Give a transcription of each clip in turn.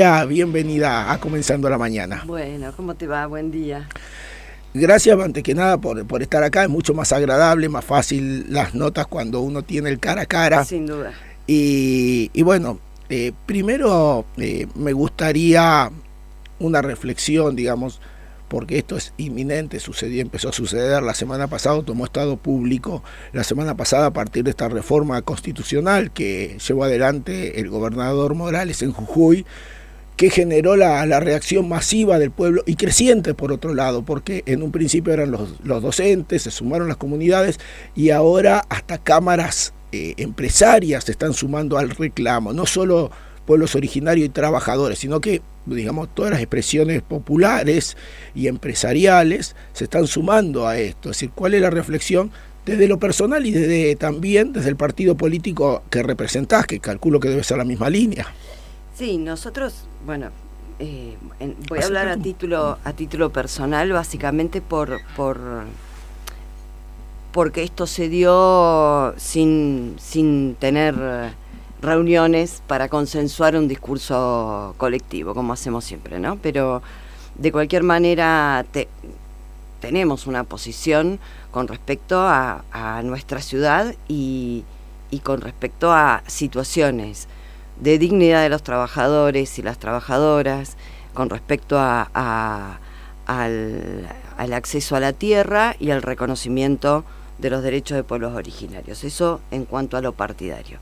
Bienvenida a Comenzando la Mañana. Bueno, ¿cómo te va? Buen día. Gracias antes que nada por estar acá. Es mucho más agradable, más fácil las notas cuando uno tiene el cara a cara. Sin duda. Y bueno, primero me gustaría una reflexión, digamos, porque esto es inminente, empezó a suceder la semana pasada, tomó estado público la semana pasada a partir de esta reforma constitucional que llevó adelante el gobernador Morales en Jujuy, que generó la reacción masiva del pueblo y creciente por otro lado, porque en un principio eran los docentes, se sumaron las comunidades y ahora hasta cámaras empresarias se están sumando al reclamo, no solo pueblos originarios y trabajadores, sino que, digamos, todas las expresiones populares y empresariales se están sumando a esto. Es decir, ¿cuál es la reflexión desde lo personal y también desde el partido político que representás, que calculo que debe ser la misma línea? Sí, nosotros, bueno, voy a hablar a título personal, básicamente porque esto se dio sin tener reuniones para consensuar un discurso colectivo, como hacemos siempre, ¿no? Pero de cualquier manera tenemos una posición con respecto a nuestra ciudad y con respecto a situaciones de dignidad de los trabajadores y las trabajadoras, con respecto al acceso a la tierra y al reconocimiento de los derechos de pueblos originarios. Eso en cuanto a lo partidario.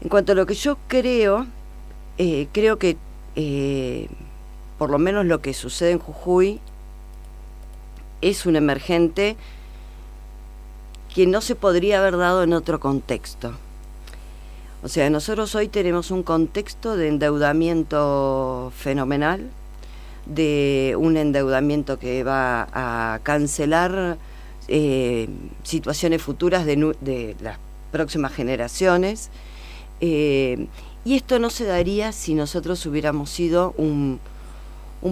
En cuanto a lo que yo creo que por lo menos lo que sucede en Jujuy es un emergente que no se podría haber dado en otro contexto. O sea, nosotros hoy tenemos un contexto de endeudamiento fenomenal, de un endeudamiento que va a cancelar situaciones futuras de las próximas generaciones, y esto no se daría si nosotros hubiéramos sido un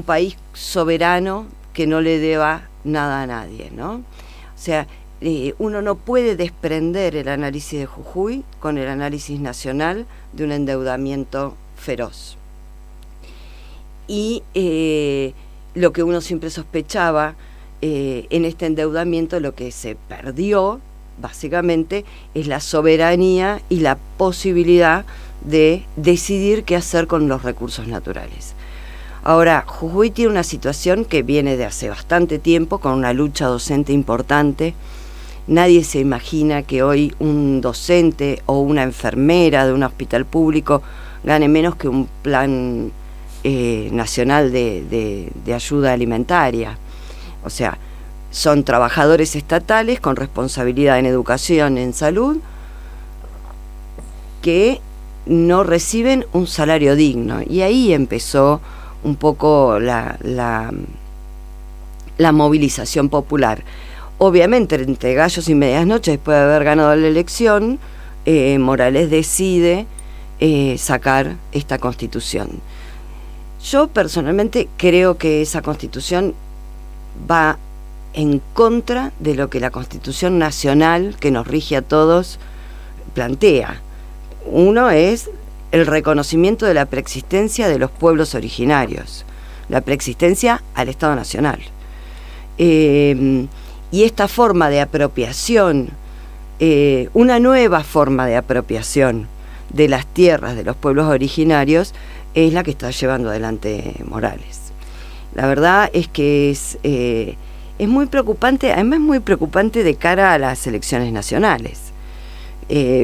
país soberano que no le deba nada a nadie, ¿no? O sea, uno no puede desprender el análisis de Jujuy con el análisis nacional de un endeudamiento feroz. Y lo que uno siempre sospechaba, en este endeudamiento lo que se perdió, básicamente, es la soberanía y la posibilidad de decidir qué hacer con los recursos naturales. Ahora, Jujuy tiene una situación que viene de hace bastante tiempo, con una lucha docente importante. Nadie se imagina que hoy un docente o una enfermera de un hospital público gane menos que un plan nacional de ayuda alimentaria. O sea, son trabajadores estatales con responsabilidad en educación, en salud, que no reciben un salario digno. Y ahí empezó un poco la movilización popular. Obviamente, entre gallos y medias noches, después de haber ganado la elección, Morales decide sacar esta constitución. Yo personalmente creo que esa constitución va en contra de lo que la Constitución Nacional, que nos rige a todos, plantea. Uno es el reconocimiento de la preexistencia de los pueblos originarios, la preexistencia al Estado Nacional. Y esta forma de apropiación, una nueva forma de apropiación de las tierras de los pueblos originarios, es la que está llevando adelante Morales. La verdad es que es muy preocupante, además muy preocupante de cara a las elecciones nacionales,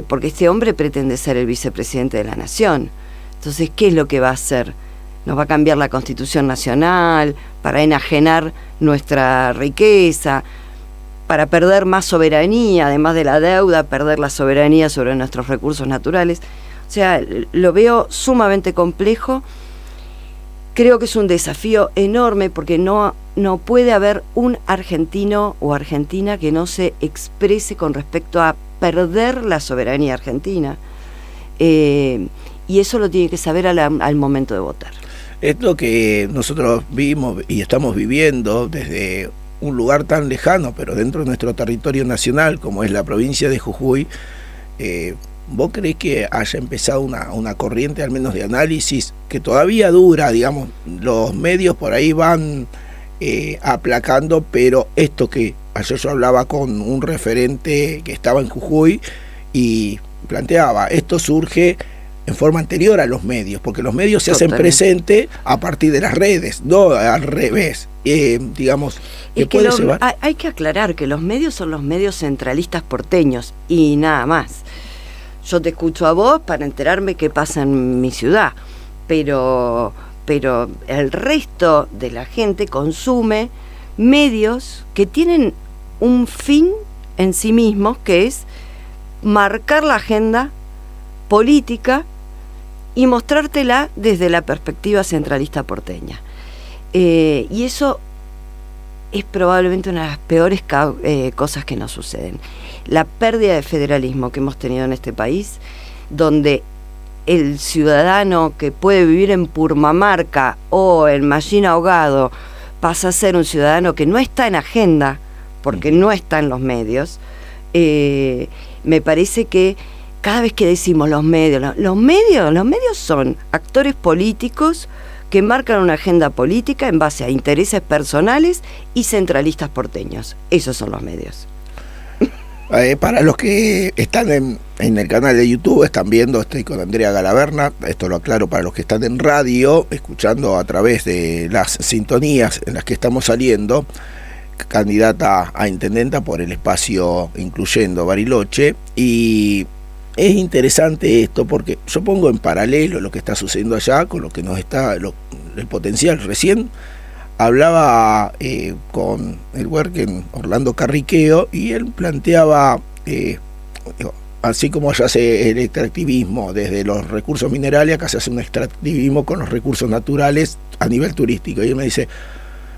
porque este hombre pretende ser el vicepresidente de la nación. Entonces, ¿qué es lo que va a hacer? ¿Nos va a cambiar la Constitución Nacional para enajenar nuestra riqueza, para perder más soberanía, además de la deuda, perder la soberanía sobre nuestros recursos naturales? O sea, lo veo sumamente complejo. Creo que es un desafío enorme porque no puede haber un argentino o argentina que no se exprese con respecto a perder la soberanía argentina. Y eso lo tiene que saber al momento de votar. Es lo que nosotros vimos y estamos viviendo desde un lugar tan lejano, pero dentro de nuestro territorio nacional, como es la provincia de Jujuy. ¿vos creés que haya empezado una corriente al menos de análisis que todavía dura, digamos, los medios por ahí van aplacando, pero esto que ayer yo hablaba con un referente que estaba en Jujuy y planteaba, esto surge en forma anterior a los medios, porque los medios se hacen presente a partir de las redes, no al revés. Digamos, hay que aclarar que los medios son los medios centralistas porteños y nada más. Yo te escucho a vos para enterarme qué pasa en mi ciudad, pero el resto de la gente consume medios que tienen un fin en sí mismos, que es marcar la agenda política y mostrártela desde la perspectiva centralista porteña. Y eso es probablemente una de las peores cosas que nos suceden. La pérdida de federalismo que hemos tenido en este país, donde el ciudadano que puede vivir en Purmamarca o en Mallín Ahogado pasa a ser un ciudadano que no está en agenda, porque no está en los medios. Me parece que cada vez que decimos los medios son actores políticos que marcan una agenda política en base a intereses personales y centralistas porteños. Esos son los medios. Para los que están en el canal de YouTube, están viendo, estoy con Andrea Galaverna, esto lo aclaro para los que están en radio, escuchando a través de las sintonías en las que estamos saliendo, candidata a intendenta por el espacio Incluyendo Bariloche, y es interesante esto porque yo pongo en paralelo lo que está sucediendo allá con lo que nos está, el potencial. Recién hablaba con el Huerquen Orlando Carriqueo y él planteaba, así como allá hace el extractivismo desde los recursos minerales, acá se hace un extractivismo con los recursos naturales a nivel turístico. Y él me dice,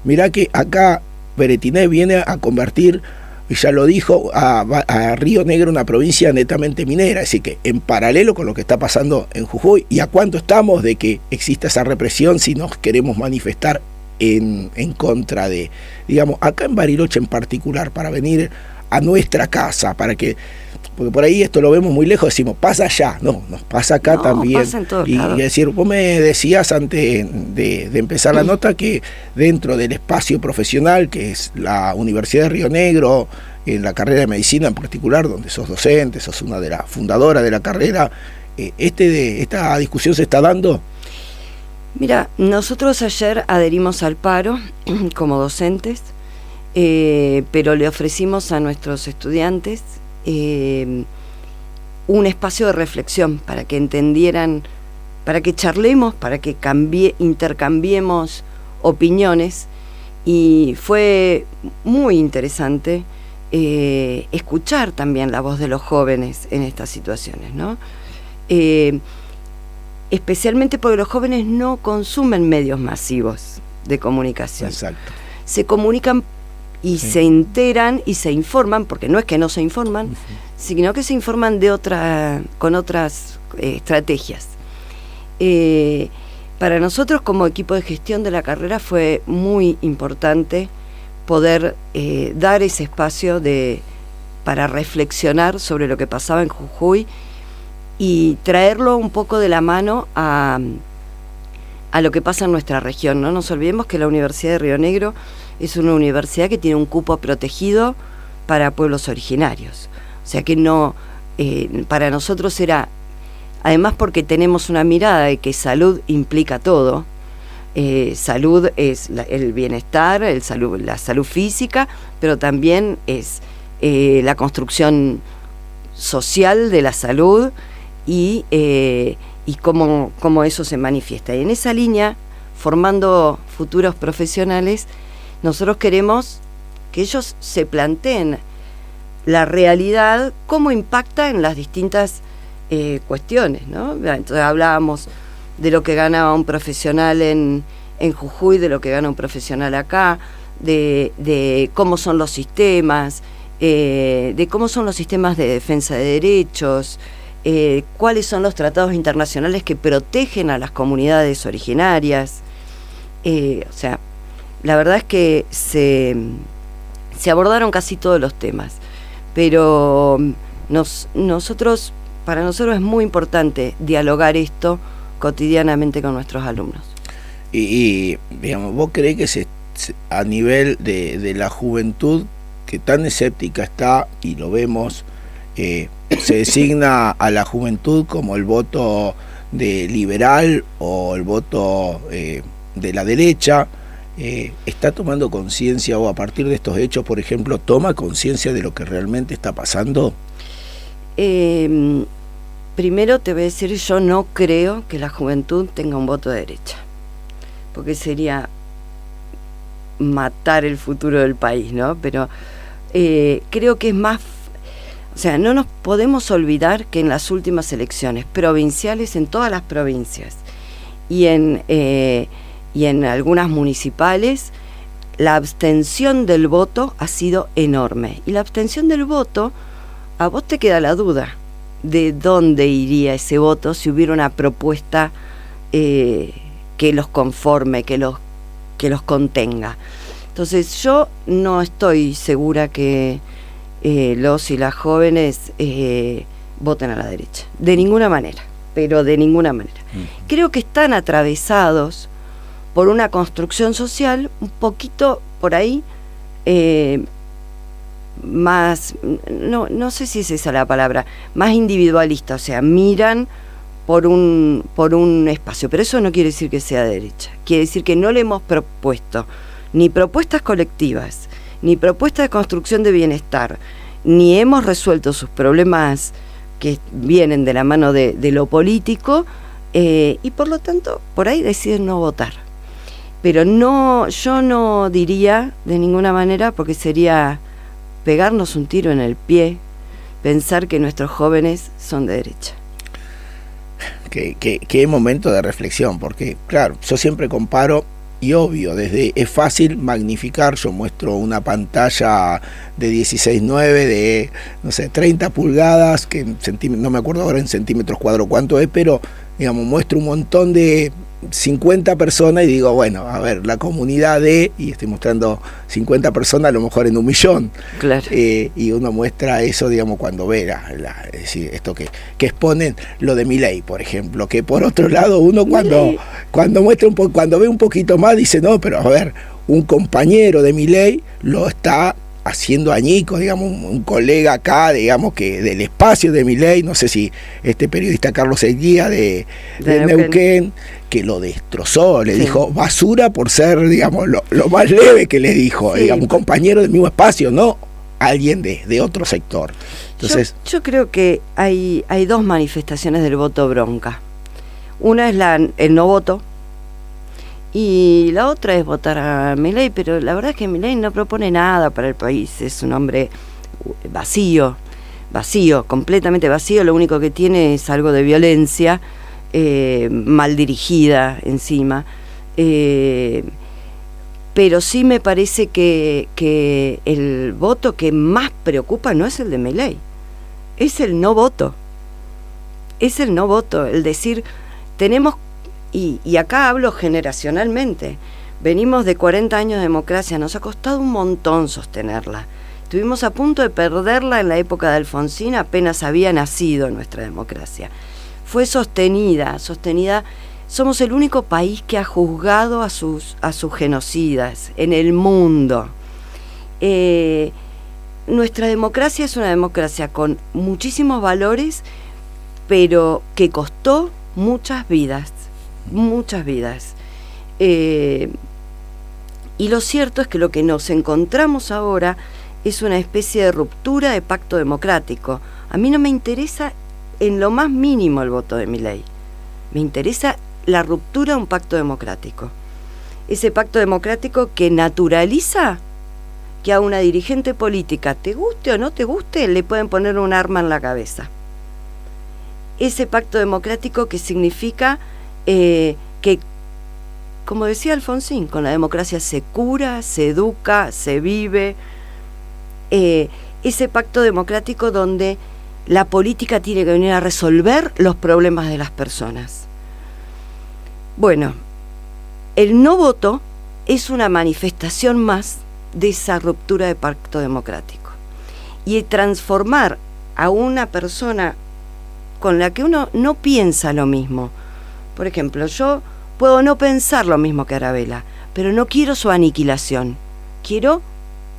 mirá que acá Peretiné viene a convertir, y ya lo dijo, a Río Negro una provincia netamente minera. Así que en paralelo con lo que está pasando en Jujuy, ¿y a cuánto estamos de que exista esa represión si nos queremos manifestar en contra de, digamos, acá en Bariloche en particular, para venir a nuestra casa, para que, porque por ahí esto lo vemos muy lejos, decimos, pasa allá, no, nos pasa acá también. Pasa en todos y lados. decir, vos me decías antes de empezar la nota que dentro del espacio profesional, que es la Universidad de Río Negro, en la carrera de medicina en particular, donde sos docente, sos una de las fundadoras de la carrera, esta discusión se está dando. Mira, nosotros ayer adherimos al paro como docentes, pero le ofrecimos a nuestros estudiantes un espacio de reflexión para que entendieran, para que charlemos, para que intercambiemos opiniones, y fue muy interesante escuchar también la voz de los jóvenes en estas situaciones, ¿no? Especialmente porque los jóvenes no consumen medios masivos de comunicación. Exacto. Se comunican y se enteran y se informan, porque no es que no se informan, sino que se informan con otras estrategias. Para nosotros como equipo de gestión de la carrera fue muy importante poder dar ese espacio para reflexionar sobre lo que pasaba en Jujuy y traerlo un poco de la mano a lo que pasa en nuestra región. No nos olvidemos que la Universidad de Río Negro es una universidad que tiene un cupo protegido para pueblos originarios. O sea que no, para nosotros era, además porque tenemos una mirada de que salud implica todo. Salud es el bienestar, la salud física, pero también es la construcción social de la salud y cómo eso se manifiesta. Y en esa línea, formando futuros profesionales, nosotros queremos que ellos se planteen la realidad, cómo impacta en las distintas cuestiones, ¿no? Entonces hablábamos de lo que ganaba un profesional en Jujuy, de lo que gana un profesional acá, de cómo son los sistemas, de cómo son los sistemas de defensa de derechos, cuáles son los tratados internacionales que protegen a las comunidades originarias. O sea, la verdad es que se abordaron casi todos los temas, pero nosotros para nosotros es muy importante dialogar esto cotidianamente con nuestros alumnos. Y digamos, ¿vos creés que a nivel de la juventud, que tan escéptica está, y lo vemos, se designa a la juventud como el voto de liberal o el voto de la derecha, está tomando conciencia, o a partir de estos hechos, por ejemplo, toma conciencia de lo que realmente está pasando? Primero te voy a decir, yo no creo que la juventud tenga un voto de derecha, porque sería matar el futuro del país, ¿no? Pero creo que es más, o sea, no nos podemos olvidar que en las últimas elecciones provinciales, en todas las provincias y en algunas municipales, la abstención del voto ha sido enorme. Y la abstención del voto, a vos te queda la duda de dónde iría ese voto si hubiera una propuesta que los conforme, que los contenga. Entonces yo no estoy segura que los y las jóvenes voten a la derecha, de ninguna manera, pero de ninguna manera. Creo que están atravesados por una construcción social un poquito por ahí más, no sé si es esa la palabra, más individualista, o sea, miran por un espacio, pero eso no quiere decir que sea de derecha, quiere decir que no le hemos propuesto ni propuestas colectivas, ni propuestas de construcción de bienestar, ni hemos resuelto sus problemas que vienen de la mano de lo político, y por lo tanto por ahí deciden no votar. Pero no, yo no diría de ninguna manera, porque sería pegarnos un tiro en el pie pensar que nuestros jóvenes son de derecha. Qué momento de reflexión, porque claro, yo siempre comparo, y obvio, es fácil magnificar. Yo muestro una pantalla de 16:9 de, no sé, 30 pulgadas, que no me acuerdo ahora en centímetros cuadrados cuánto es, pero digamos, muestro un montón de 50 personas y digo, bueno, a ver, la comunidad y estoy mostrando 50 personas a lo mejor en 1.000.000. Claro. Y uno muestra eso, digamos, cuando ve es decir, esto que exponen lo de Milei, por ejemplo, que por otro lado uno cuando muestra cuando ve un poquito más dice, no, pero a ver, un compañero de Milei lo está haciendo añicos, digamos, un colega acá, digamos, que del espacio de Milei, no sé si este periodista Carlos Eguía de Neuquén, que lo destrozó, le dijo basura por ser, digamos, lo más leve que le dijo, digamos, un compañero del mismo espacio, no alguien de otro sector. Entonces, yo creo que hay dos manifestaciones del voto bronca. Una es el no voto, y la otra es votar a Milei, pero la verdad es que Milei no propone nada para el país, es un hombre vacío, completamente vacío. Lo único que tiene es algo de violencia, mal dirigida encima, pero sí me parece que el voto que más preocupa no es el de Milei, es el no voto, el decir, tenemos. Y acá hablo generacionalmente, venimos de 40 años de democracia, nos ha costado un montón sostenerla. Estuvimos a punto de perderla en la época de Alfonsín, apenas había nacido nuestra democracia. Fue sostenida. Somos el único país que ha juzgado a sus genocidas en el mundo. Nuestra democracia es una democracia con muchísimos valores, pero que costó muchas vidas. Y lo cierto es que lo que nos encontramos ahora es una especie de ruptura de pacto democrático. A mí no me interesa en lo más mínimo el voto de Milei, me interesa la ruptura de un pacto democrático, ese pacto democrático que naturaliza que a una dirigente política, te guste o no te guste, le pueden poner un arma en la cabeza. Ese pacto democrático que significa que, como decía Alfonsín, con la democracia se cura, se educa, se vive. Ese pacto democrático donde la política tiene que venir a resolver los problemas de las personas. Bueno, el no voto es una manifestación más de esa ruptura de pacto democrático. Y transformar a una persona con la que uno no piensa lo mismo. Por ejemplo, yo puedo no pensar lo mismo que Arabella, pero no quiero su aniquilación. Quiero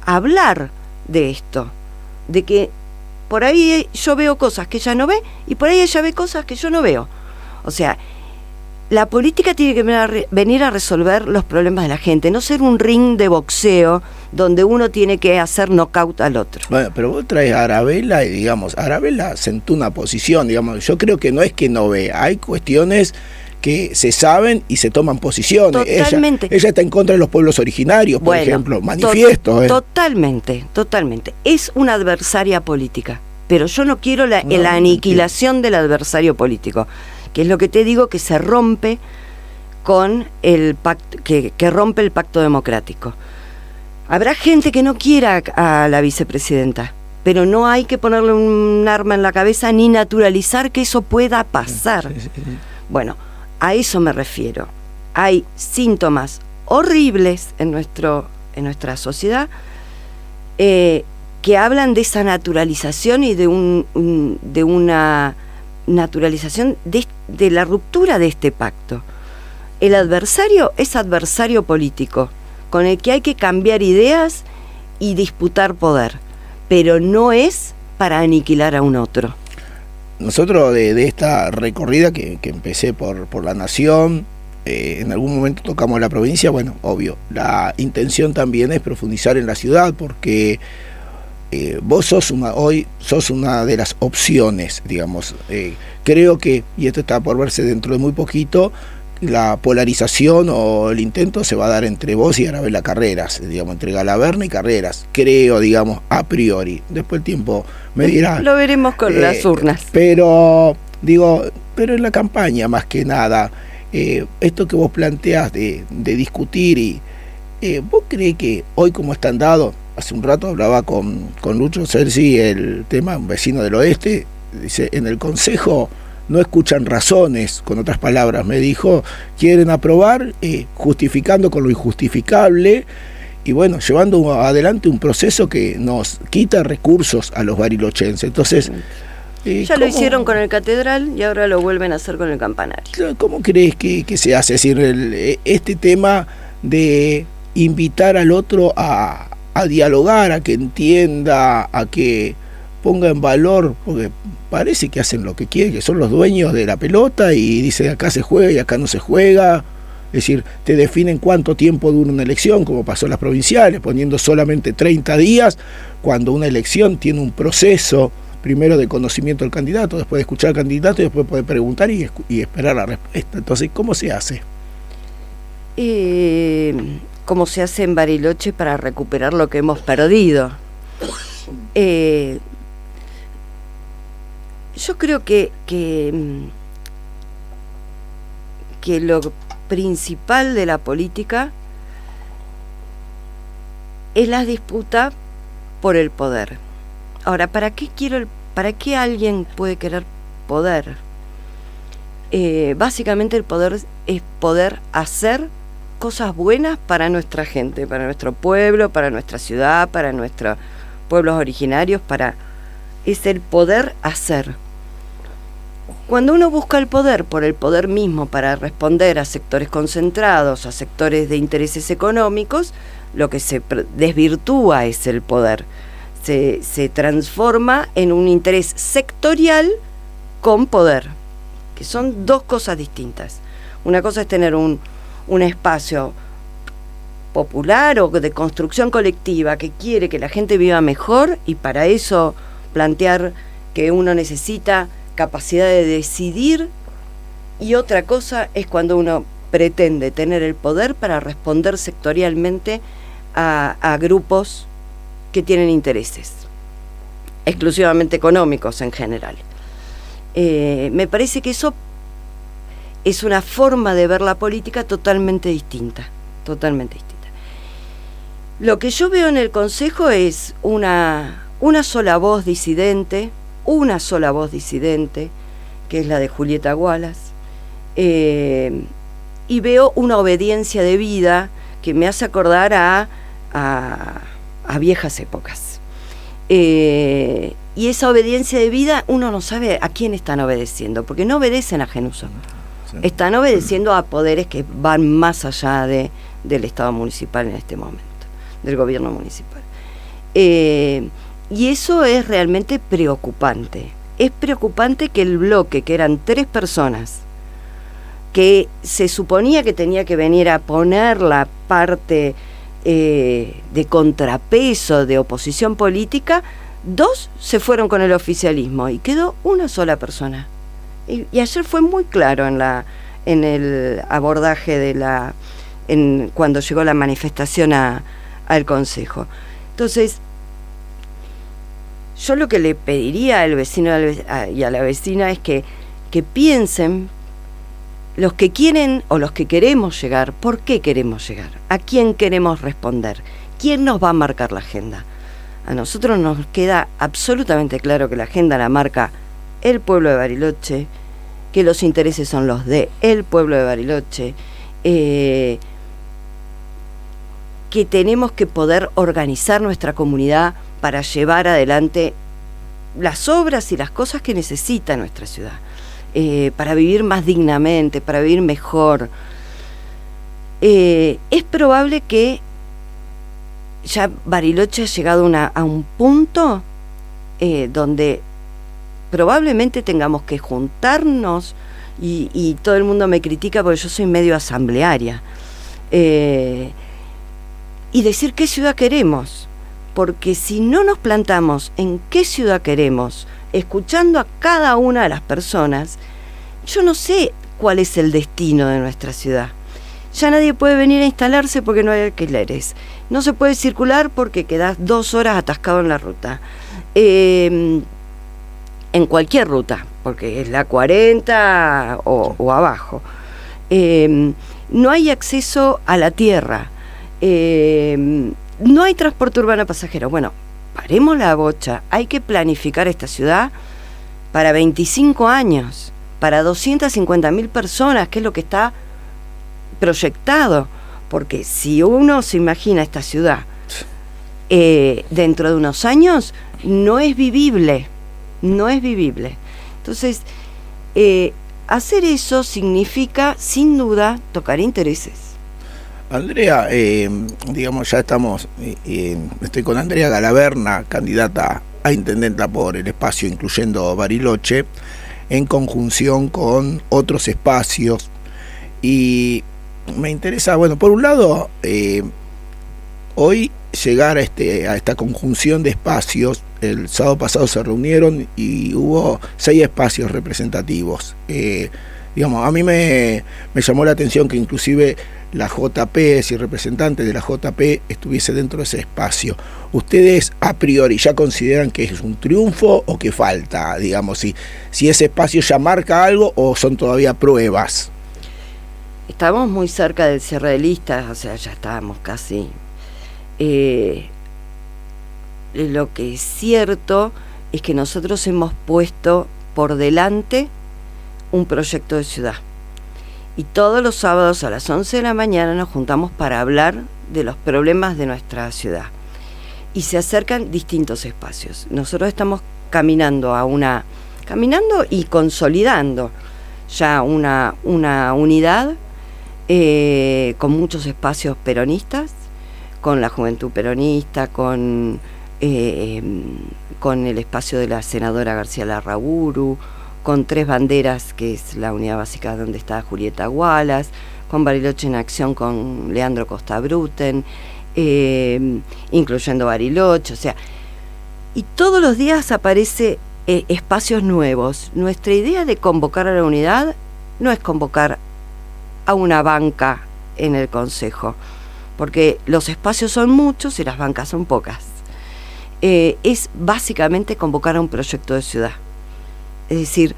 hablar de esto, de que por ahí yo veo cosas que ella no ve y por ahí ella ve cosas que yo no veo. O sea, la política tiene que venir a resolver los problemas de la gente, no ser un ring de boxeo donde uno tiene que hacer knockout al otro. Bueno, pero vos traes a Arabella y, digamos, Arabella sentó una posición, digamos, yo creo que no es que no ve, hay cuestiones que se saben y se toman posiciones. Totalmente. Ella está en contra de los pueblos originarios, por ejemplo, manifiestos. Totalmente. Es una adversaria política, pero yo no quiero la aniquilación del adversario político, que es lo que te digo, que se rompe con el pacto, que rompe el pacto democrático. Habrá gente que no quiera a la vicepresidenta, pero no hay que ponerle un arma en la cabeza ni naturalizar que eso pueda pasar. Sí. Bueno, a eso me refiero. Hay síntomas horribles en nuestra sociedad que hablan de esa naturalización y de una naturalización de la ruptura de este pacto. El adversario es adversario político, con el que hay que cambiar ideas y disputar poder, pero no es para aniquilar a un otro. Nosotros de esta recorrida que empecé por la Nación, en algún momento tocamos la provincia, bueno, obvio, la intención también es profundizar en la ciudad, porque vos hoy sos una de las opciones, digamos. Creo que, y esto está por verse dentro de muy poquito, la polarización o el intento se va a dar entre vos y Arabella Carreras, digamos, entre Galaverna y Carreras, creo, digamos, a priori. Después el tiempo me dirá. Lo veremos con las urnas. Pero en la campaña, más que nada, esto que vos planteás de discutir, y ¿vos creés que hoy como están dados? Hace un rato hablaba con Lucho Celsi, el tema, un vecino del oeste, dice, en el Consejo no escuchan razones, con otras palabras, me dijo, quieren aprobar justificando con lo injustificable, y bueno, llevando adelante un proceso que nos quita recursos a los barilochenses. Entonces, ya lo hicieron con el Catedral y ahora lo vuelven a hacer con el Campanario. ¿Cómo crees que se hace? Es decir, este tema de invitar al otro a dialogar, a que entienda, a que ponga en valor, porque parece que hacen lo que quieren, que son los dueños de la pelota y dicen acá se juega y acá no se juega. Es decir, te definen cuánto tiempo dura una elección, como pasó en las provinciales, poniendo solamente 30 días, cuando una elección tiene un proceso, primero de conocimiento del candidato, después de escuchar al candidato y después poder preguntar y esperar la respuesta. Entonces, ¿cómo se hace? ¿Cómo se hace en Bariloche para recuperar lo que hemos perdido? Yo creo que lo principal de la política es la disputa por el poder. Ahora, ¿para qué alguien puede querer poder? Básicamente el poder es poder hacer cosas buenas para nuestra gente, para nuestro pueblo, para nuestra ciudad, para nuestros pueblos originarios, es el poder hacer. Cuando uno busca el poder por el poder mismo para responder a sectores concentrados, a sectores de intereses económicos, lo que se desvirtúa es el poder. Se transforma en un interés sectorial con poder, que son dos cosas distintas. Una cosa es tener un espacio popular o de construcción colectiva que quiere que la gente viva mejor, y para eso plantear que uno necesita capacidad de decidir, y otra cosa es cuando uno pretende tener el poder para responder sectorialmente a grupos que tienen intereses exclusivamente económicos en general. Me parece que eso es una forma de ver la política totalmente distinta. Lo que yo veo en el Consejo es una sola voz disidente, que es la de Julieta Wallace, y veo una obediencia de vida que me hace acordar a viejas épocas. y esa obediencia de vida, uno no sabe a quién están obedeciendo, porque no obedecen a Genuso. Sí. Están obedeciendo a poderes que van más allá del Estado municipal en este momento, del gobierno municipal. Y eso es realmente preocupante. Es preocupante que el bloque, que eran 3 personas, que se suponía que tenía que venir a poner la parte de contrapeso, de oposición política, 2 se fueron con el oficialismo y quedó una sola persona. Y ayer fue muy claro en el abordaje cuando llegó la manifestación al Consejo. Entonces, yo lo que le pediría al vecino y a la vecina es que piensen, los que quieren o los que queremos llegar, ¿por qué queremos llegar? ¿A quién queremos responder? ¿Quién nos va a marcar la agenda? A nosotros nos queda absolutamente claro que la agenda la marca el pueblo de Bariloche, que los intereses son los de el pueblo de Bariloche, que tenemos que poder organizar nuestra comunidad para llevar adelante las obras y las cosas que necesita nuestra ciudad, para vivir más dignamente, para vivir mejor. Es probable que ya Bariloche ha llegado a un punto donde probablemente tengamos que juntarnos, y todo el mundo me critica porque yo soy medio asamblearia, y decir qué ciudad queremos, porque si no nos plantamos en qué ciudad queremos, escuchando a cada una de las personas, yo no sé cuál es el destino de nuestra ciudad. Ya nadie puede venir a instalarse porque no hay alquileres. No se puede circular porque quedás 2 horas atascado en la ruta. En cualquier ruta, porque es la 40 o abajo. No hay acceso a la tierra. No hay transporte urbano pasajero. Bueno, paremos la bocha. Hay que planificar esta ciudad para 25 años, para 250.000 personas, que es lo que está proyectado, porque si uno se imagina esta ciudad dentro de unos años, no es vivible. Entonces, hacer eso significa, sin duda, tocar intereses. Andrea, digamos, ya estamos, estoy con Andrea Galaverna, candidata a intendenta por el espacio Incluyendo Bariloche, en conjunción con otros espacios, y me interesa, bueno, por un lado, hoy llegar a esta conjunción de espacios. El sábado pasado se reunieron y hubo 6 espacios representativos. Digamos, a mí me llamó la atención que inclusive la JP, si representante de la JP estuviese dentro de ese espacio. ¿Ustedes a priori ya consideran que es un triunfo o que falta, digamos, si ese espacio ya marca algo o son todavía pruebas? Estamos muy cerca del cierre de listas, o sea, ya estábamos casi. Lo que es cierto es que nosotros hemos puesto por delante un proyecto de ciudad. Y todos los sábados a las 11 de la mañana nos juntamos para hablar de los problemas de nuestra ciudad. Y se acercan distintos espacios. Nosotros estamos caminando y consolidando ya una unidad con muchos espacios peronistas, con la juventud peronista, con el espacio de la senadora García Larraburu, con 3 banderas, que es la unidad básica donde está Julieta Wallace, con Bariloche en Acción, con Leandro Costa Bruten, Incluyendo Bariloche, o sea, y todos los días aparece espacios nuevos. Nuestra idea de convocar a la unidad no es convocar a una banca en el Consejo, porque los espacios son muchos y las bancas son pocas. Es básicamente convocar a un proyecto de ciudad. Es decir,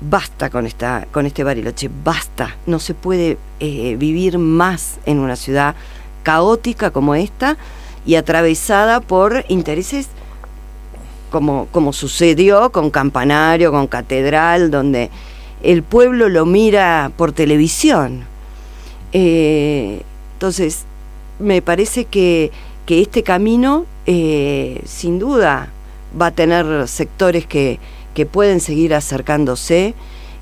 basta con este Bariloche, basta. No se puede vivir más en una ciudad caótica como esta y atravesada por intereses como sucedió con Campanario, con Catedral, donde el pueblo lo mira por televisión. Entonces, me parece que este camino, sin duda, va a tener sectores que pueden seguir acercándose.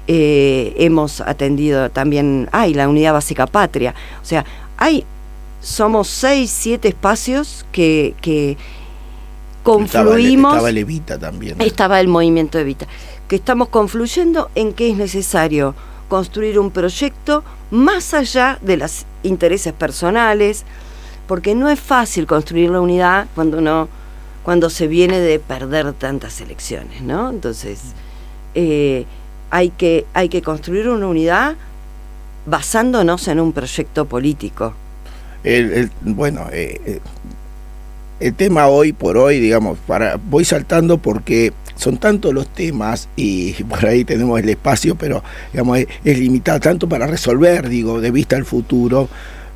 Hemos atendido también, la Unidad Básica Patria, o sea, somos 6, 7 espacios que confluimos. Estaba el Evita también. Estaba el movimiento Evita, que estamos confluyendo en que es necesario construir un proyecto más allá de los intereses personales, porque no es fácil construir la unidad cuando se viene de perder tantas elecciones, ¿no? Entonces, hay que construir una unidad basándonos en un proyecto político. El tema hoy por hoy, digamos, voy saltando porque son tantos los temas y por ahí tenemos el espacio, pero digamos es limitado tanto para resolver, de vista al futuro,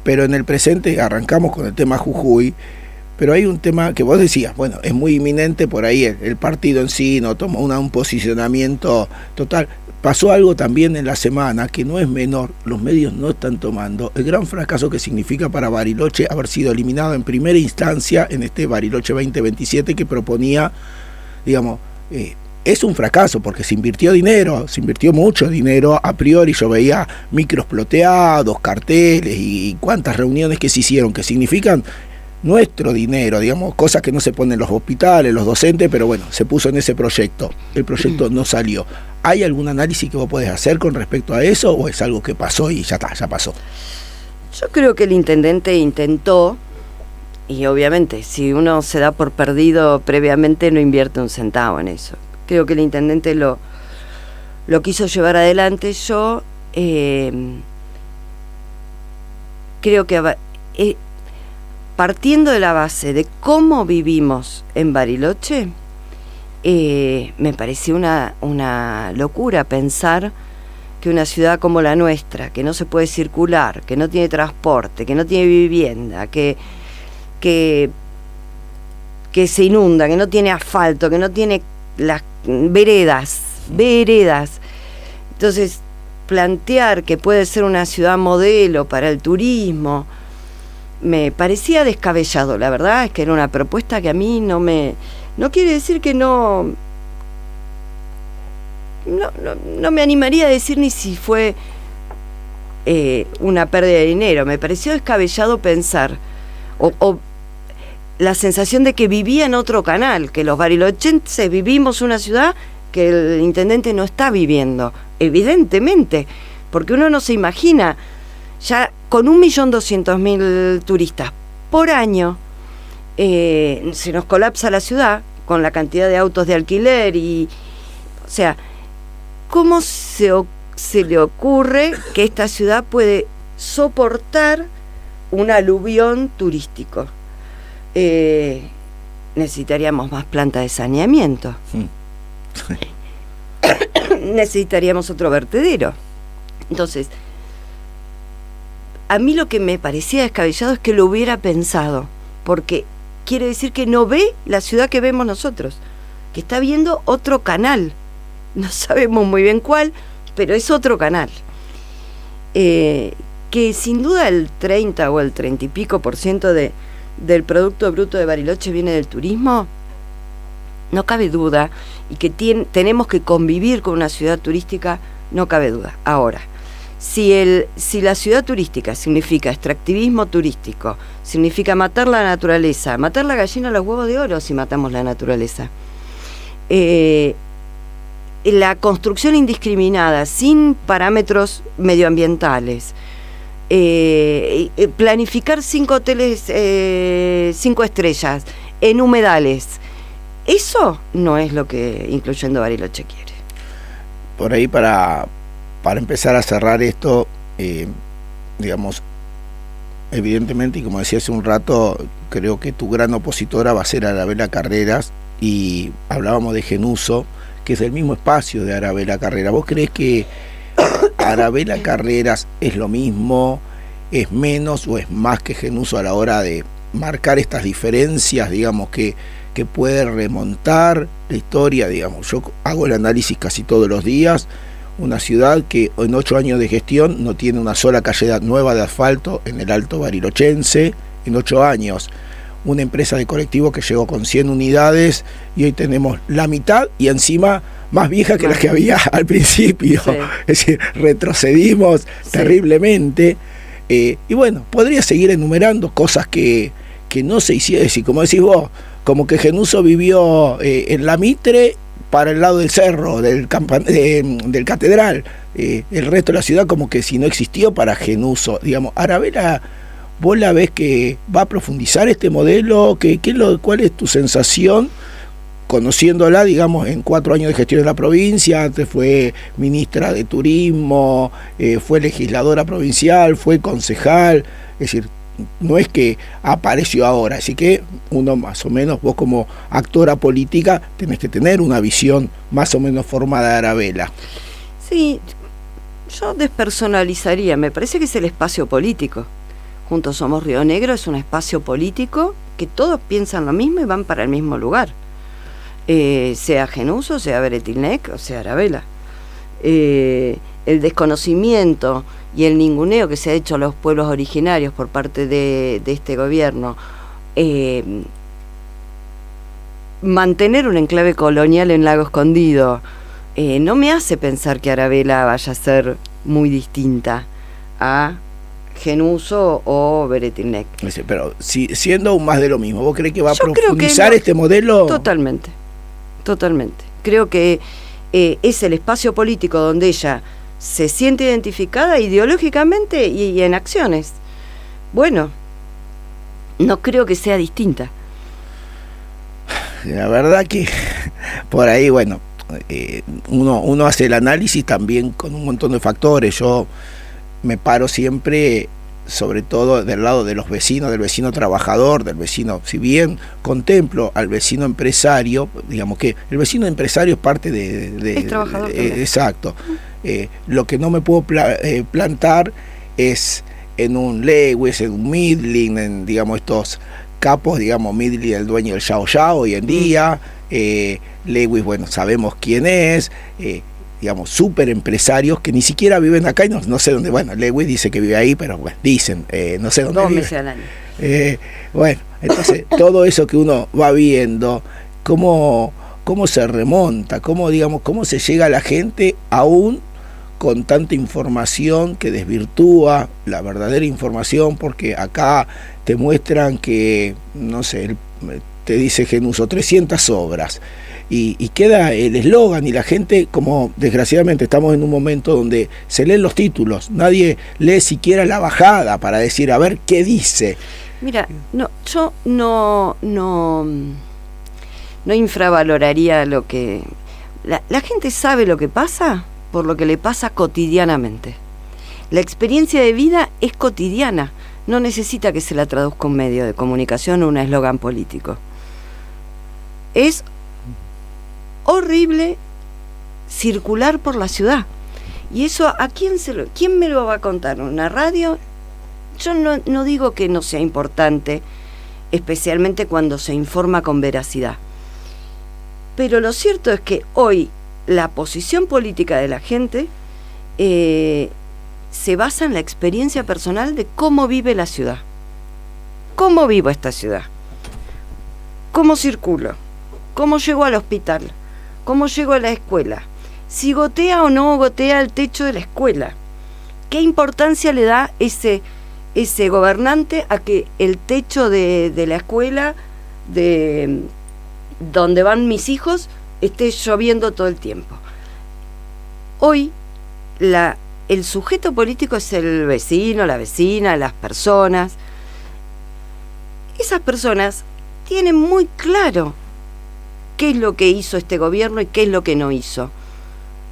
pero en el presente arrancamos con el tema Jujuy. Pero hay un tema que vos decías, bueno, es muy inminente por ahí, el partido en sí no toma un posicionamiento total. Pasó algo también en la semana que no es menor, los medios no están tomando el gran fracaso que significa para Bariloche haber sido eliminado en primera instancia en este Bariloche 2027 que proponía, digamos, es un fracaso porque se invirtió mucho dinero, a priori yo veía micros ploteados, carteles y cuántas reuniones que se hicieron, que significan nuestro dinero, digamos, cosas que no se ponen en los hospitales, los docentes, pero bueno, se puso en ese proyecto, el proyecto no salió. ¿Hay algún análisis que vos podés hacer con respecto a eso o es algo que pasó y ya pasó? Yo creo que el intendente intentó, y obviamente si uno se da por perdido previamente no invierte un centavo en eso. Creo que el intendente lo quiso llevar adelante. Yo creo que partiendo de la base de cómo vivimos en Bariloche, me pareció una locura pensar que una ciudad como la nuestra, que no se puede circular, que no tiene transporte, que no tiene vivienda, que se inunda, que no tiene asfalto, que no tiene las veredas. Entonces, plantear que puede ser una ciudad modelo para el turismo me parecía descabellado. La verdad es que era una propuesta que a mí no quiere decir que no me animaría a decir ni si fue una pérdida de dinero. Me pareció descabellado pensar o la sensación de que vivía en otro canal, que los barilochenses vivimos una ciudad que el intendente no está viviendo, evidentemente, porque uno no se imagina ya con 1.200.000 turistas por año, se nos colapsa la ciudad con la cantidad de autos de alquiler o sea, ¿cómo se le ocurre que esta ciudad puede soportar un aluvión turístico? Necesitaríamos más plantas de saneamiento. Necesitaríamos otro vertedero. Entonces, a mí lo que me parecía descabellado es que lo hubiera pensado, porque quiere decir que no ve la ciudad que vemos nosotros, que está viendo otro canal. No sabemos muy bien cuál, pero es otro canal. Que sin duda el 30 o el 30 y pico % del Producto Bruto de Bariloche viene del turismo, no cabe duda, y que tenemos que convivir con una ciudad turística, no cabe duda. Ahora, si la ciudad turística significa extractivismo turístico, significa matar la naturaleza, matar la gallina a los huevos de oro si matamos la naturaleza, la construcción indiscriminada, sin parámetros medioambientales, planificar 5 hoteles 5 estrellas en humedales, eso no es lo que Incluyendo Bariloche quiere. Por ahí para empezar a cerrar esto, digamos, evidentemente, y como decía hace un rato, creo que tu gran opositora va a ser Arabela Carreras, y hablábamos de Genuso, que es el mismo espacio de Arabela Carreras. ¿Vos creés que Arabela Carreras es lo mismo, es menos o es más que Genuso a la hora de marcar estas diferencias, digamos, que puede remontar la historia? Digamos, yo hago el análisis casi todos los días. Una ciudad que en 8 años de gestión no tiene una sola calle nueva de asfalto en el Alto Barilochense, en 8 años. una empresa de colectivo que llegó con 100 unidades y hoy tenemos la mitad y encima más vieja que las que había al principio. Sí. Es decir, retrocedimos terriblemente. Y bueno, podría seguir enumerando cosas que no se hicieron. Es decir, como decís vos, como que Genuso vivió en la Mitre para el lado del cerro, del Catedral. El resto de la ciudad como que si no existió para Genuso. Digamos, Aravela, ¿vos la ves que va a profundizar este modelo? ¿Cuál es tu sensación? Conociéndola, digamos, en 4 años de gestión en la provincia, antes fue ministra de Turismo, fue legisladora provincial, fue concejal, es decir, no es que apareció ahora, así que uno más o menos, vos como actora política, tenés que tener una visión más o menos formada de Aravela. Sí, yo despersonalizaría, me parece que es el espacio político. Juntos Somos Río Negro es un espacio político que todos piensan lo mismo y van para el mismo lugar. Sea Genuso, sea Beretilnec o sea Aravela. El desconocimiento y el ninguneo que se ha hecho a los pueblos originarios por parte de este gobierno, mantener un enclave colonial en Lago Escondido, no me hace pensar que Aravela vaya a ser muy distinta a Genuso o Beretilnec. Pero siendo aún más de lo mismo, ¿vos crees que va a profundizar este modelo? Totalmente. Creo que es el espacio político donde ella se siente identificada ideológicamente y en acciones. Bueno, no creo que sea distinta. La verdad que por ahí, bueno, uno hace el análisis también con un montón de factores. Yo me paro siempre, sobre todo del lado de los vecinos, del vecino trabajador, del vecino, si bien contemplo al vecino empresario, digamos que el vecino empresario es parte es trabajador exacto. Lo que no me puedo plantar es en un Lewis, en un Midling, en, digamos, estos capos, digamos, Midling, el dueño del Yao Yao hoy en día, Lewis, bueno, sabemos quién es, digamos, súper empresarios que ni siquiera viven acá y no sé dónde. Bueno, Lewis dice que vive ahí, pero bueno, dicen, no sé dónde 2 vive. meses al año. Bueno, entonces todo eso que uno va viendo, cómo se remonta, cómo se llega a la gente aún con tanta información que desvirtúa la verdadera información, porque acá te muestran que, no sé, te dice Genuso 300 obras. Y queda el eslogan y la gente, como desgraciadamente estamos en un momento donde se leen los títulos, nadie lee siquiera la bajada para decir a ver qué dice. Mira, yo no infravaloraría lo que... La gente sabe lo que pasa por lo que le pasa cotidianamente. La experiencia de vida es cotidiana, no necesita que se la traduzca un medio de comunicación o un eslogan político. Es horrible circular por la ciudad. Y eso, ¿a quién me lo va a contar? ¿Una radio? Yo no digo que no sea importante, especialmente cuando se informa con veracidad. Pero lo cierto es que hoy la posición política de la gente se basa en la experiencia personal de cómo vive la ciudad. ¿Cómo vivo esta ciudad? ¿Cómo circulo? ¿Cómo llego al hospital? ¿Cómo llego a la escuela? Si gotea o no gotea el techo de la escuela. ¿Qué importancia le da ese gobernante a que el techo de la escuela, de donde van mis hijos, esté lloviendo todo el tiempo? Hoy el sujeto político es el vecino, la vecina, las personas. Esas personas tienen muy claro qué es lo que hizo este gobierno y qué es lo que no hizo,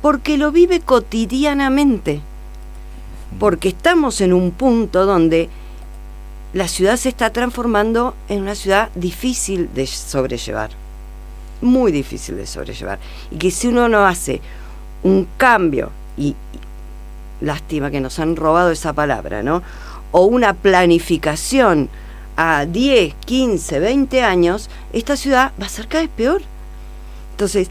porque lo vive cotidianamente, porque estamos en un punto donde la ciudad se está transformando en una ciudad difícil de sobrellevar, muy difícil de sobrellevar, y que si uno no hace un cambio, y lástima que nos han robado esa palabra, ¿no?, o una planificación a 10, 15, 20 años, esta ciudad va a ser cada vez peor. Entonces,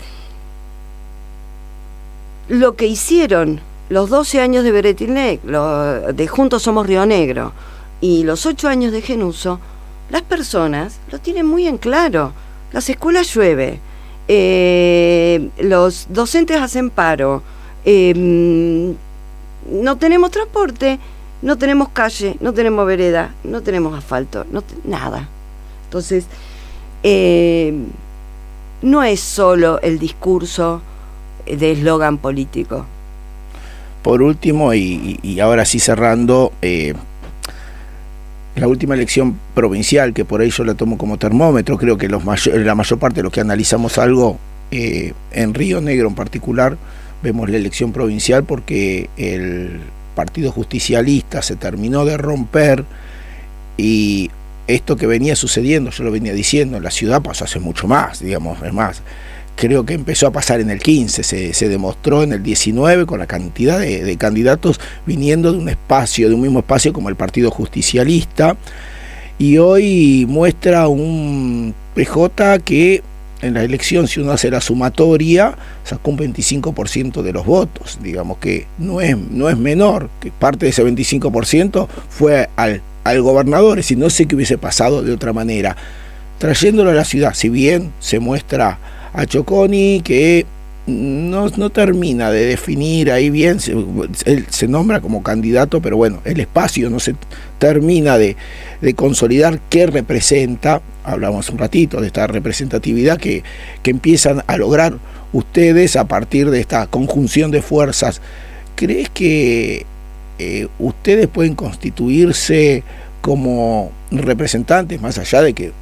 lo que hicieron los 12 años de Beretilnec, de Juntos Somos Río Negro, y los 8 años de Genuso, las personas lo tienen muy en claro. Las escuelas llueve, los docentes hacen paro, no tenemos transporte, no tenemos calle, no tenemos vereda, no tenemos asfalto, nada. Entonces, no es solo el discurso de eslogan político. Por último, y ahora sí cerrando, la última elección provincial, que por ahí yo la tomo como termómetro, creo que la mayor parte de los que analizamos algo, en Río Negro en particular, vemos la elección provincial porque el Partido Justicialista se terminó de romper, y esto que venía sucediendo, yo lo venía diciendo, en la ciudad pasó hace mucho más, digamos, es más, creo que empezó a pasar en el 15, se demostró en el 19 con la cantidad de candidatos viniendo de un mismo espacio como el Partido Justicialista, y hoy muestra un PJ que en la elección, si uno hace la sumatoria, sacó un 25% de los votos, digamos que no es menor, que parte de ese 25% fue al gobernador, es decir, no sé qué hubiese pasado de otra manera. Trayéndolo a la ciudad, si bien se muestra a Choconi que no termina de definir ahí bien, él se nombra como candidato, pero bueno, el espacio no se termina de consolidar qué representa. Hablamos un ratito de esta representatividad que empiezan a lograr ustedes a partir de esta conjunción de fuerzas. ¿Crees que ustedes pueden constituirse como representantes, más allá de que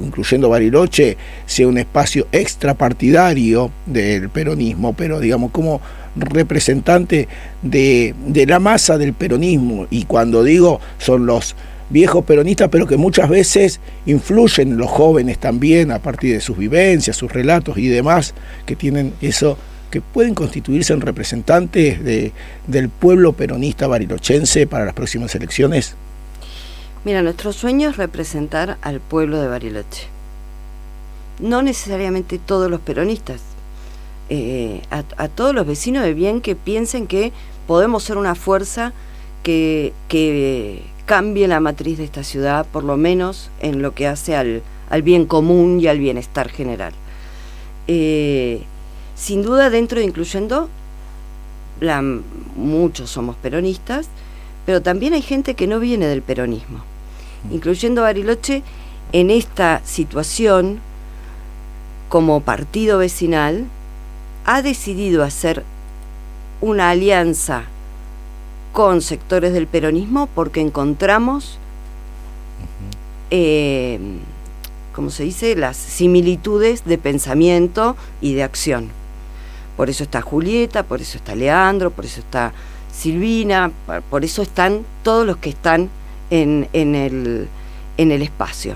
incluyendo Bariloche, sea un espacio extrapartidario del peronismo, pero digamos como representante de la masa del peronismo? Y cuando digo, son los viejos peronistas, pero que muchas veces influyen en los jóvenes también a partir de sus vivencias, sus relatos y demás, que tienen eso, que pueden constituirse en representantes del pueblo peronista barilochense para las próximas elecciones. Mira, nuestro sueño es representar al pueblo de Bariloche. No necesariamente todos los peronistas, a todos los vecinos de bien que piensen que podemos ser una fuerza que cambie la matriz de esta ciudad, por lo menos en lo que hace al bien común y al bienestar general. Sin duda, dentro de incluyendo, muchos somos peronistas, pero también hay gente que no viene del peronismo. Incluyendo Bariloche, en esta situación, como partido vecinal, ha decidido hacer una alianza con sectores del peronismo porque encontramos, ¿cómo se dice?, las similitudes de pensamiento y de acción. Por eso está Julieta, por eso está Leandro, por eso está Silvina, por eso están todos los que están en el espacio.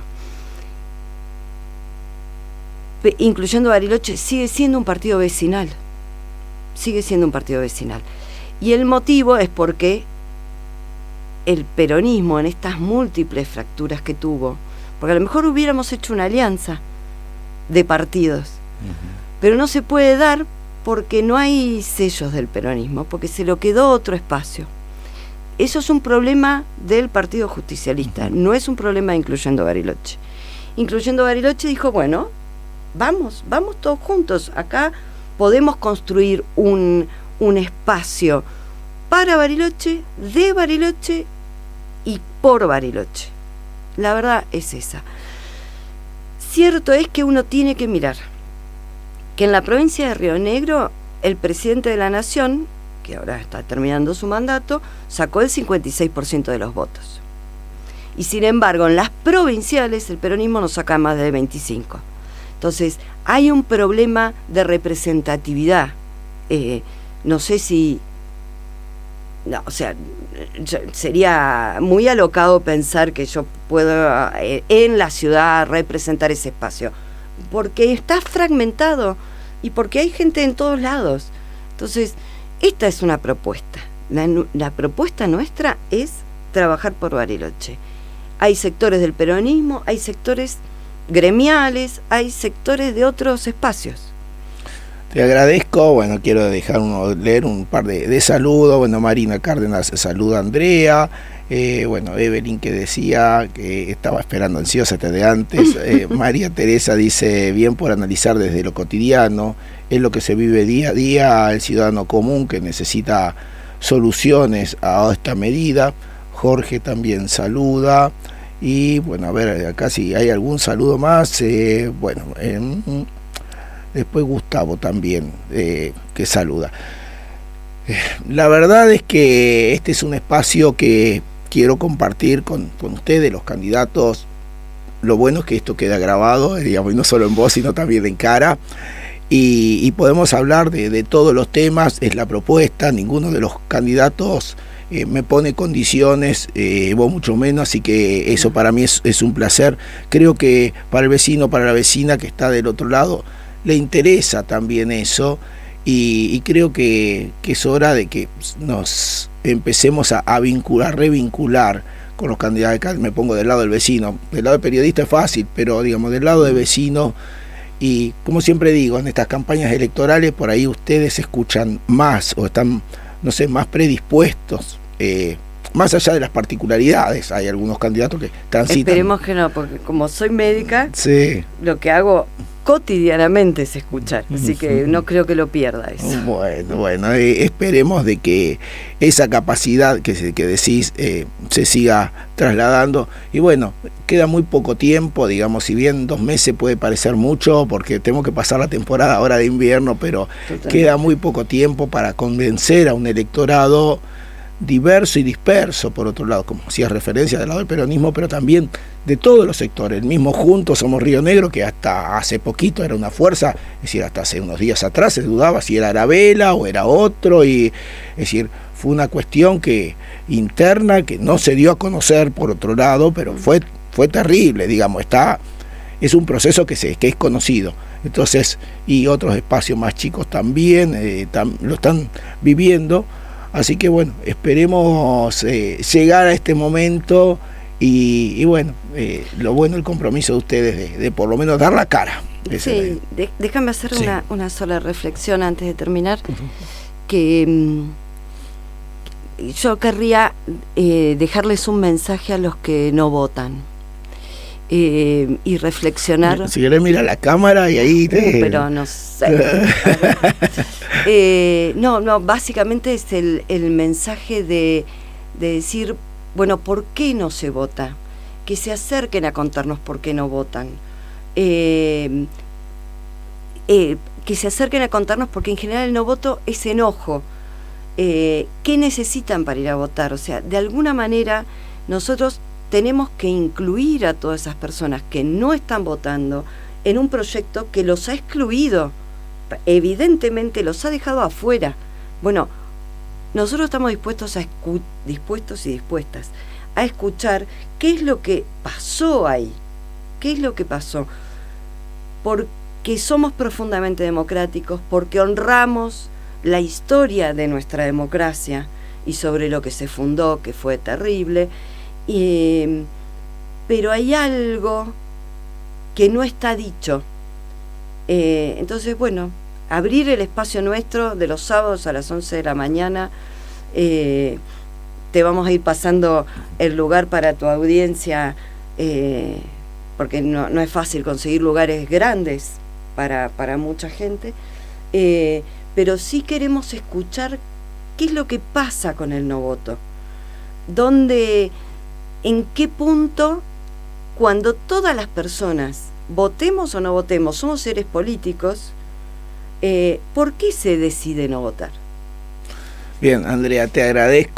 Incluyendo Bariloche, sigue siendo un partido vecinal. Y el motivo es porque el peronismo, en estas múltiples fracturas que tuvo, porque a lo mejor hubiéramos hecho una alianza de partidos, pero no se puede dar porque no hay sellos del peronismo, porque se lo quedó otro espacio. Eso es un problema del Partido Justicialista, no es un problema de Incluyendo Bariloche. Incluyendo Bariloche dijo, bueno, vamos todos juntos, acá podemos construir un espacio para Bariloche, de Bariloche y por Bariloche. La verdad es esa. Cierto es que uno tiene que mirar que en la provincia de Río Negro el presidente de la Nación, que ahora está terminando su mandato, sacó el 56% de los votos. Y sin embargo, en las provinciales el peronismo no saca más de 25%. Entonces, hay un problema de representatividad. No sé si... No, o sea, sería muy alocado pensar que yo puedo en la ciudad representar ese espacio, porque está fragmentado y porque hay gente en todos lados. Entonces, esta es una propuesta. La propuesta nuestra es trabajar por Bariloche. Hay sectores del peronismo, hay sectores gremiales, hay sectores de otros espacios. Te agradezco. Bueno, quiero leer un par de saludos. Bueno, Marina Cárdenas saluda a Andrea. Bueno, Evelyn, que decía que estaba esperando ansiosa desde antes. María Teresa dice: bien por analizar desde lo cotidiano, es lo que se vive día a día el ciudadano común que necesita soluciones a esta medida. Jorge también saluda. Y bueno, a ver acá si hay algún saludo más. Bueno, después Gustavo también, que saluda. La verdad es que este es un espacio que quiero compartir con ustedes, los candidatos. Lo bueno es que esto queda grabado, digamos, y no solo en voz, sino también en cara. Y podemos hablar de todos los temas, es la propuesta. Ninguno de los candidatos me pone condiciones, vos mucho menos, así que eso para mí es un placer. Creo que para el vecino, para la vecina que está del otro lado, le interesa también eso, y creo que es hora de que nos empecemos a vincular, revincular con los candidatos. Me pongo del lado del vecino, del lado del periodista es fácil, pero digamos del lado del vecino. Y como siempre digo, en estas campañas electorales por ahí ustedes escuchan más o están, no sé, más predispuestos, más allá de las particularidades. Hay algunos candidatos que transitan. Esperemos que no, porque como soy médica, sí, lo que hago cotidianamente es escuchar, así que no creo que lo pierda eso. Bueno, esperemos de que esa capacidad que decís se siga trasladando. Y bueno, queda muy poco tiempo, digamos, si bien 2 meses puede parecer mucho, porque tenemos que pasar la temporada ahora de invierno, pero totalmente. Queda muy poco tiempo para convencer a un electorado diverso y disperso, por otro lado, como hacía referencia del lado del peronismo, pero también de todos los sectores. El mismo Juntos Somos Río Negro, que hasta hace poquito era una fuerza, es decir, hasta hace unos días atrás se dudaba si era Arabella o era otro, y es decir, fue una cuestión interna que no se dio a conocer, por otro lado, pero fue terrible, digamos, es un proceso que es conocido. Entonces, y otros espacios más chicos también lo están viviendo. Así que bueno, esperemos llegar a este momento y bueno, lo bueno el compromiso de ustedes de por lo menos dar la cara. Sí, déjame hacer una sola reflexión antes de terminar, que yo querría dejarles un mensaje a los que no votan. Y reflexionar. Si querés mirar la cámara y ahí pero no sé. No, básicamente es el mensaje de decir, bueno, ¿por qué no se vota? Que se acerquen a contarnos por qué no votan. Que se acerquen a contarnos, porque en general el no voto es enojo. ¿Qué necesitan para ir a votar? O sea, de alguna manera nosotros tenemos que incluir a todas esas personas que no están votando en un proyecto que los ha excluido, evidentemente los ha dejado afuera. Bueno, nosotros estamos dispuestos y dispuestas a escuchar qué es lo que pasó ahí, qué es lo que pasó, porque somos profundamente democráticos, porque honramos la historia de nuestra democracia y sobre lo que se fundó, que fue terrible. Pero hay algo que no está dicho. Entonces, bueno, abrir el espacio nuestro de los sábados a las 11 de la mañana. Te vamos a ir pasando el lugar para tu audiencia, porque no es fácil conseguir lugares grandes para mucha gente. Pero sí queremos escuchar qué es lo que pasa con el no voto. ¿En qué punto, cuando todas las personas, votemos o no votemos, somos seres políticos, por qué se decide no votar? Bien, Andrea, te agradezco.